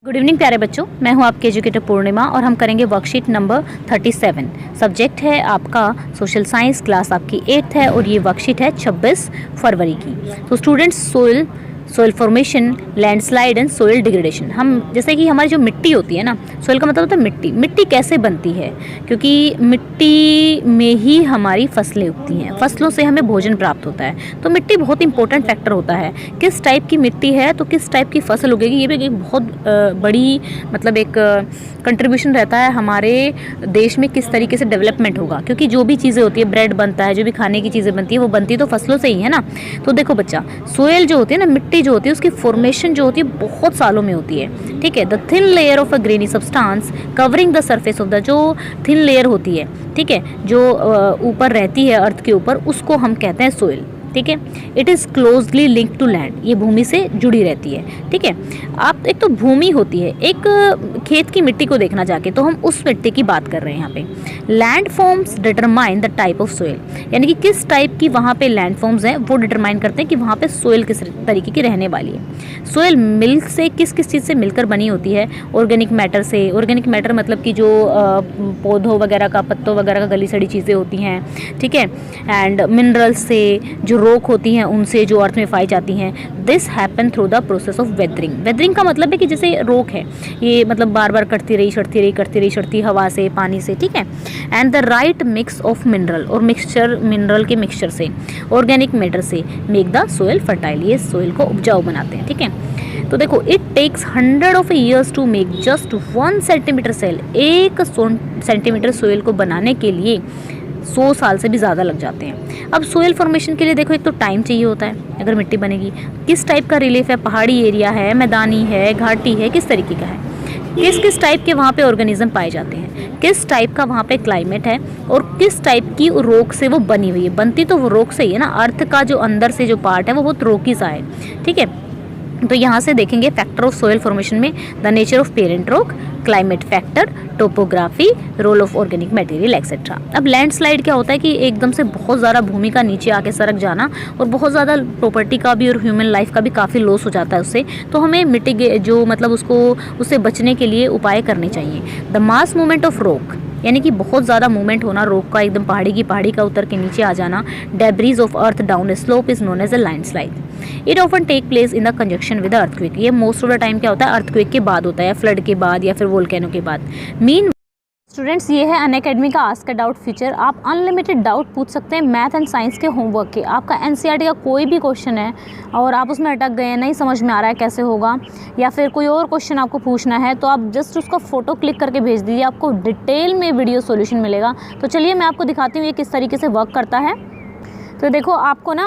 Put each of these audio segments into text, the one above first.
Good evening प्यारे बच्चों, मैं हूं आपके एजुकेटर पूर्णिमा और हम करेंगे वर्कशीट नंबर 37। सब्जेक्ट है आपका सोशल साइंस, क्लास आपकी 8th है और ये वर्कशीट है 26 फरवरी की। तो students, soil formation, landslide and soil degradation. हम जैसे कि हमारी जो मिट्टी होती है ना, सोइल का मतलब होता है मिट्टी। मिट्टी कैसे बनती है? क्योंकि मिट्टी में ही हमारी फसलें उगती हैं, फसलों से हमें भोजन प्राप्त होता है। तो मिट्टी बहुत इंपॉर्टेंट फैक्टर होता है। किस टाइप की मिट्टी है तो किस टाइप की फसल उगेगी, ये भी एक बहुत बड़ी मतलब एक कंट्रीब्यूशन रहता है हमारे देश में किस तरीके से डेवलपमेंट होगा। क्योंकि जो भी चीज़ें होती है, ब्रेड बनता है, जो भी खाने की चीज़ें बनती है, वो बनती तो फसलों से ही है ना। तो देखो बच्चा, सोयल जो होती है ना, मिट्टी जो होती है, उसकी फॉर्मेशन जो होती है बहुत सालों में होती है। ठीक है, the thin layer of a granny substance covering the surface of the, जो थिन लेयर होती है, ठीक है, जो ऊपर रहती है अर्थ के ऊपर, उसको हम कहते हैं सोइल। ठीक है, it is closely link to land, ये भूमि से जुड़ी रहती है। ठीक है, आप एक तो भूमि होती है, एक खेत की मिट्टी को देखना जाके तो हम उस मिट्टी की बात कर रहे हैं यहाँ पे। Land forms determine the type of soil, यानी कि किस टाइप की वहाँ पे लैंड फॉर्म्स हैं वो डिटरमाइन करते हैं कि वहाँ पे सोइल किस तरीके की रहने वाली है। सोइल मिल्क से किस किस चीज़ से मिलकर बनी होती है? ऑर्गेनिक मैटर से। ऑर्गेनिक मैटर मतलब कि जो पौधों वगैरह का, पत्तों वगैरह का गली सड़ी चीज़ें होती हैं। ठीक है, एंड मिनरल्स से, जो रोक होती हैं उनसे, जो अर्थ में पाई जाती हैं। This happen through the process of weathering. Weathering का मतलब है कि जैसे रोक है, ये मतलब बार बार कटती हवा से, पानी से। ठीक है, and the right mix of mineral, और मिनरल के मिक्सचर से, ऑर्गेनिक मैटर से मेक द सोइल फर्टाइल, ये सोइल को उपजाऊ बनाते हैं। ठीक है, तो देखो, it takes 100 of years to make just 1 centimetre soil. 1 centimetre soil को बनाने के लिए 100 साल से भी ज़्यादा लग जाते हैं। अब सोइल फॉर्मेशन के लिए देखो, एक तो टाइम चाहिए होता है अगर मिट्टी बनेगी। किस टाइप का रिलीफ है, पहाड़ी एरिया है, मैदानी है, घाटी है, किस तरीके का है, किस किस टाइप के वहाँ पे ऑर्गेनिज्म पाए जाते हैं, किस टाइप का वहाँ पे क्लाइमेट है, और किस टाइप की रोक से वो बनी हुई है। बनती तो वो रोक से ही है ना, अर्थ का जो अंदर से जो पार्ट है वो बहुत रोकी सा है। ठीक है, तो यहाँ से देखेंगे फैक्टर ऑफ सोइल फॉर्मेशन में the nature of parent rock, climate factor, topography, role of organic material etcetera. अब लैंडस्लाइड क्या होता है कि एकदम से बहुत ज़्यादा भूमि का नीचे आके सरक जाना, और बहुत ज़्यादा प्रॉपर्टी का भी और ह्यूमन लाइफ का भी काफ़ी लॉस हो जाता है उससे। तो हमें मिटिगेट, जो मतलब उससे बचने के लिए उपाय करने चाहिए। The mass movement of rock, यानी कि बहुत ज़्यादा मूवमेंट होना रॉक का, एकदम पहाड़ी का उतर के नीचे आ जाना। Debris of earth down slope is known as a landslide. It often take place in the conjunction with earthquake. ये मोस्ट ऑफ द टाइम क्या होता है, अर्थक्वेक के बाद होता है, फ्लड के बाद या फिर वोल्केनो के बाद। मीन स्टूडेंट्स, ये है अनअकैडमी का आस्क अ डाउट फीचर। आप अनलिमिटेड डाउट पूछ सकते हैं मैथ एंड साइंस के होमवर्क के। आपका एनसीईआरटी का कोई भी क्वेश्चन है और आप उसमें अटक गए हैं, नहीं समझ में आ रहा है कैसे होगा, या फिर कोई और क्वेश्चन आपको पूछना है, तो आप जस्ट उसका फोटो क्लिक करके भेज दीजिए, आपको डिटेल में वीडियो सॉल्यूशन मिलेगा। तो चलिए मैं आपको दिखाती हूँ ये किस तरीके से वर्क करता है। तो देखो, आपको ना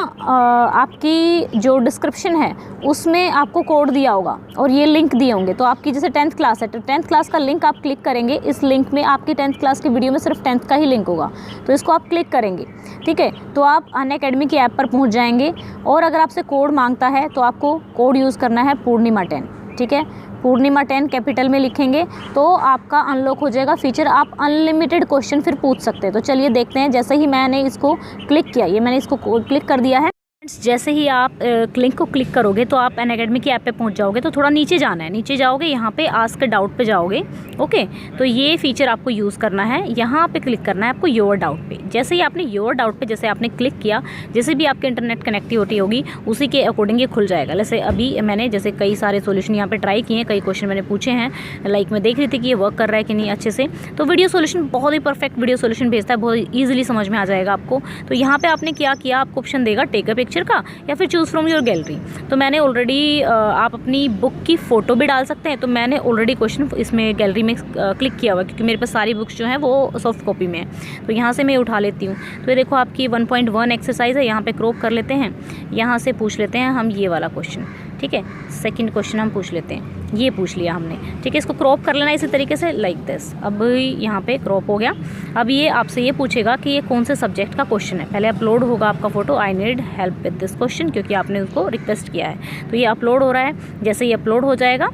आपकी जो डिस्क्रिप्शन है उसमें आपको कोड दिया होगा और ये लिंक दिए होंगे। तो आपकी जैसे 10th क्लास है तो 10th क्लास का लिंक आप क्लिक करेंगे। इस लिंक में आपकी 10th क्लास की वीडियो में सिर्फ 10th का ही लिंक होगा, तो इसको आप क्लिक करेंगे। ठीक है, तो आप अनअकैडमी की ऐप पर पहुंच जाएंगे, और अगर आपसे कोड मांगता है तो आपको कोड यूज़ करना है पूर्णिमा 10। ठीक है, पूर्णिमा 10 कैपिटल में लिखेंगे तो आपका अनलॉक हो जाएगा फीचर। आप अनलिमिटेड क्वेश्चन फिर पूछ सकते हैं। तो चलिए देखते हैं। जैसे ही मैंने इसको क्लिक किया, ये मैंने इसको क्लिक कर दिया है। जैसे ही आप लिंक को क्लिक करोगे तो आप अनअकैडमी की ऐप पे पहुंच जाओगे। तो थोड़ा नीचे जाना है, नीचे जाओगे, यहाँ पे आस्क डाउट पे जाओगे। ओके, तो ये फीचर आपको यूज़ करना है। यहाँ पे क्लिक करना है आपको योर डाउट पे। जैसे ही आपने योर डाउट पे जैसे आपने क्लिक किया, जैसे भी आपके इंटरनेट कनेक्टिविटी होगी उसी के अकॉर्डिंग ये खुल जाएगा। जैसे अभी मैंने जैसे कई सारे सोल्यूशन यहाँ पर ट्राई किए हैं, कई क्वेश्चन मैंने पूछे हैं, लाइक मैं देख रही थी कि ये वर्क कर रहा है कि नहीं अच्छे से। तो वीडियो सोल्यूशन बहुत ही परफेक्ट वीडियो सोल्यूशन भेजता है, बहुत ईजिली समझ में आ जाएगा आपको। तो यहाँ पर आपने क्या किया, आपको ऑप्शन देगा टेक अ पिक्चर का या फिर चूज़ फ्रॉम योर गैलरी। तो मैंने ऑलरेडी, आप अपनी बुक की फ़ोटो भी डाल सकते हैं। तो मैंने ऑलरेडी क्वेश्चन इसमें गैलरी में क्लिक किया हुआ, क्योंकि मेरे पास सारी बुक्स जो हैं वो सॉफ्ट कॉपी में है। तो यहाँ से मैं उठा लेती हूँ। तो ये देखो, आपकी 1.1 एक्सरसाइज है। यहाँ पे क्रॉप कर लेते हैं, यहाँ से पूछ लेते हैं हम ये वाला क्वेश्चन। ठीक है, सेकंड क्वेश्चन हम पूछ लेते हैं, ये पूछ लिया हमने। ठीक है, इसको क्रॉप कर लेना इसी तरीके से, लाइक दिस। अब यहाँ पे क्रॉप हो गया। अब ये आपसे ये पूछेगा कि ये कौन से सब्जेक्ट का क्वेश्चन है। पहले अपलोड होगा आपका photo, I need help with this question, क्योंकि आपने उसको रिक्वेस्ट किया है। तो ये अपलोड हो रहा है। जैसे ये अपलोड हो जाएगा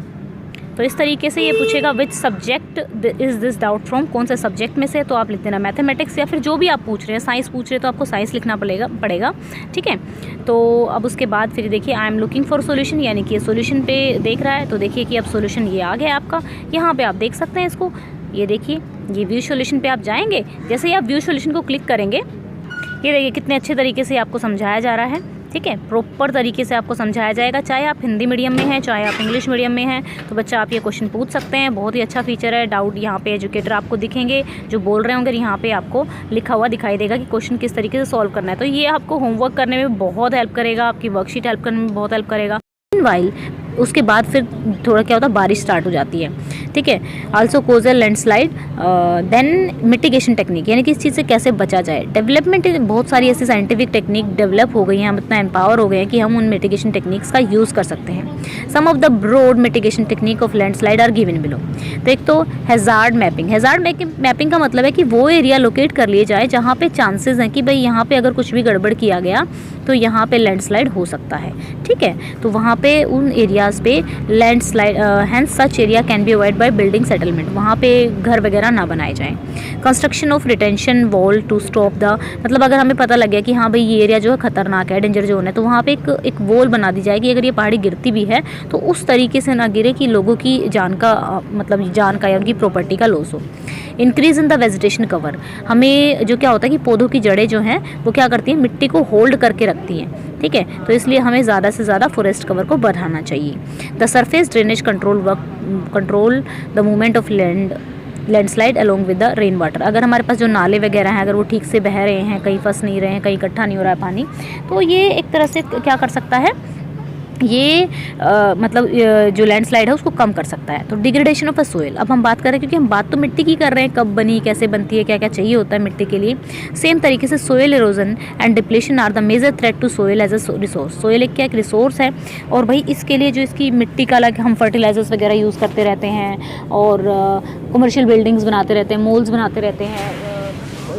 तो इस तरीके से ये पूछेगा which subject is this doubt from, कौन से सब्जेक्ट में से, तो आप लिख देना मैथमेटिक्स, या फिर जो भी आप पूछ रहे हैं, साइंस पूछ रहे हैं तो आपको साइंस लिखना पड़ेगा। ठीक है, तो अब उसके बाद फिर देखिए I am looking for solution, यानी कि सोल्यूशन पे देख रहा है, तो देखिए कि अब सोल्यूशन ये आ गया आपका, यहाँ पे आप देख सकते हैं इसको, ये देखिए ये व्यू सोल्यूशन पे आप जाएंगे, जैसे ही आप व्यू सोल्यूशन को क्लिक करेंगे, ये देखिए कितने अच्छे तरीके से आपको समझाया जा रहा है। ठीक है, प्रॉपर तरीके से आपको समझाया जाएगा, चाहे आप हिंदी मीडियम में हैं, चाहे आप इंग्लिश मीडियम में हैं, तो बच्चा आप ये क्वेश्चन पूछ सकते हैं। बहुत ही अच्छा फीचर है। डाउट यहाँ पे एजुकेटर आपको दिखेंगे जो बोल रहे होंगे, यहाँ पे आपको लिखा हुआ दिखाई देगा कि क्वेश्चन किस तरीके से सॉल्व करना है। तो ये आपको होमवर्क करने में बहुत हेल्प करेगा, आपकी वर्कशीट हेल्प करने में बहुत हेल्प करेगा। वाइल उसके बाद फिर थोड़ा क्या होता है, बारिश स्टार्ट हो जाती है। ठीक है, also causal landslide, then mitigation technique, यानी कि इस चीज़ से कैसे बचा जाए। डेवलपमेंट, बहुत सारी ऐसी साइंटिफिक टेक्निक डेवलप हो गई हैं, हम इतना एम्पावर हो गए हैं कि हम उन मिटिगेशन टेक्निक्स का यूज़ कर सकते हैं। Some of the broad mitigation technique of landslide are given below. तो एक तो हैजार्ड मैपिंग, हैजार्ड मैपिंग का मतलब है कि वो एरिया लोकेट कर लिए जाए जहाँ पे चांसेस हैं कि भाई यहाँ पे अगर कुछ भी गड़बड़ किया गया तो यहाँ पे लैंडस्लाइड हो सकता है। ठीक है, तो वहाँ पे उन एरियाज़ पे landslide, hence such area can be avoid by building settlement, वहाँ पे घर वगैरह ना बनाए जाएं। Construction of retention wall to stop the, मतलब अगर हमें पता लग गया कि हाँ भाई ये एरिया जो है खतरनाक है, डेंजर जोन है, तो वहाँ पे एक वॉल बना दी जाएगी। अगर ये पहाड़ी गिरती भी है तो उस तरीके से ना गिरे कि लोगों की जान का मतलब जान का या उनकी प्रॉपर्टी का लॉस हो। Increase in the vegetation cover, हमें जो क्या होता है कि पौधों की जड़ें जो हैं वो क्या करती हैं, मिट्टी को होल्ड करके रखती हैं। ठीक है, तो इसलिए हमें ज़्यादा से ज़्यादा फॉरेस्ट कवर को बढ़ाना चाहिए। The surface drainage control the movement of landslide along with the rain water, अगर हमारे पास जो नाले वगैरह हैं अगर वो ठीक से बह रहे हैं, कहीं फंस नहीं रहे हैं, कहीं इकट्ठा नहीं हो रहा है पानी, तो ये एक तरह से क्या कर सकता है, ये मतलब जो लैंडस्लाइड है उसको कम कर सकता है। तो डिग्रेडेशन ऑफ अ सोइल, अब हम बात कर रहे हैं क्योंकि हम बात तो मिट्टी की कर रहे हैं, कब बनी, कैसे बनती है, क्या क्या चाहिए होता है मिट्टी के लिए। सेम तरीके से soil erosion and depletion are the major threat to soil as a resource. Soil एक क्या, एक रिसोर्स है, और भाई इसके लिए जो इसकी मिट्टी का अलग हम फर्टिलाइजर्स वगैरह यूज़ करते रहते हैं, और कमर्शियल बिल्डिंग्स बनाते रहते हैं, मॉल्स बनाते रहते हैं,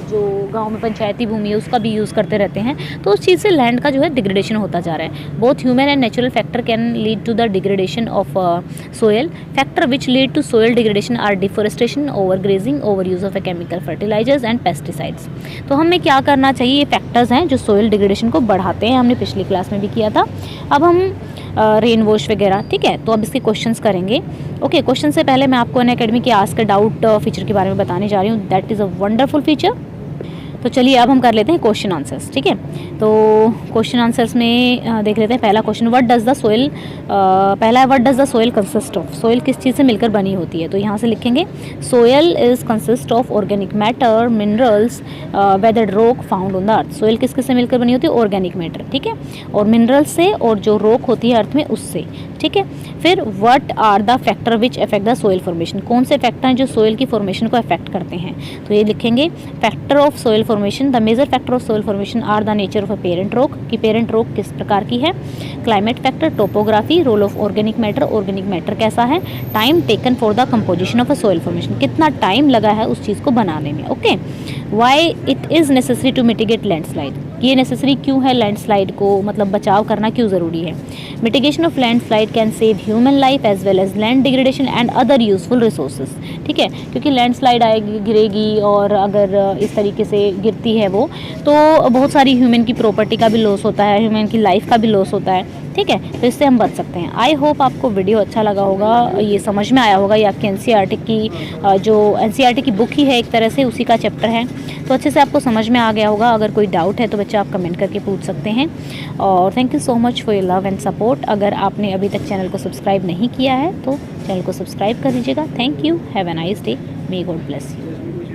जो गांव में पंचायती भूमि है उसका भी यूज़ करते रहते हैं, तो उस चीज़ से लैंड का जो है डिग्रेडेशन होता जा रहा है। Both human and natural factor can lead to the degradation of soil. Factor which lead to soil degradation are deforestation, over grazing, over use of chemical fertilisers and pesticides. तो हमें क्या करना चाहिए, ये फैक्टर्स हैं जो सोयल डिग्रेडेशन को बढ़ाते हैं, हमने पिछली क्लास में भी किया था। अब हम रेन वॉश वगैरह, ठीक है, तो अब इसके क्वेश्चंस करेंगे। ओके, क्वेश्चन से पहले मैं आपको अनअकैडमी के आस्क डाउट फीचर के बारे में बताने जा रही हूँ। That is a wonderful feature. तो चलिए अब हम कर लेते हैं क्वेश्चन आंसर्स। ठीक है, तो क्वेश्चन आंसर्स में देख लेते हैं। पहला question, what does the soil, पहला है what does the soil consist of. Soil किस चीज़ से मिलकर बनी होती है, तो यहाँ से लिखेंगे soil is consist of organic matter, minerals, weathered rock found on the earth. Soil किस किस से मिलकर बनी होती है, ऑर्गेनिक मैटर, ठीक है, और मिनरल्स से, और जो रॉक होती है अर्थ में उससे। ठीक है, फिर what are the factor which affect the soil formation, कौन से फैक्टर हैं जो सोइल की फॉर्मेशन को अफेक्ट करते हैं, तो ये लिखेंगे factor of soil formation, the major factor of soil formation are the nature of a parent rock, कि पेरेंट रॉक किस प्रकार की है, climate factor, topography, role of organic matter कैसा है, time taken for the composition of a soil formation, कितना time लगा है उस चीज़ को बनाने में। Okay, why it is necessary to mitigate landslide, ये नेसेसरी क्यों है, लैंडस्लाइड को मतलब बचाव करना क्यों ज़रूरी है। Mitigation of landslide can save human life as well as land degradation and other useful resources. ठीक है, क्योंकि लैंडस्लाइड आएगी, गिरेगी, और अगर इस तरीके से गिरती है वो, तो बहुत सारी ह्यूमन की प्रॉपर्टी का भी लॉस होता है, ह्यूमन की लाइफ का भी लॉस होता है। ठीक है, तो इससे हम बच सकते हैं। आई होप आपको वीडियो अच्छा लगा होगा, ये समझ में आया होगा। ये आपकी एनसीईआरटी की जो एनसीईआरटी की बुक ही है एक तरह से, उसी का चैप्टर है, तो अच्छे से आपको समझ में आ गया होगा। अगर कोई डाउट है तो बच्चे आप कमेंट करके पूछ सकते हैं। और thank you so much for your love and support. अगर आपने अभी तक चैनल को सब्सक्राइब नहीं किया है तो चैनल को सब्सक्राइब कर दीजिएगा। Thank you, have a nice day, may God bless you.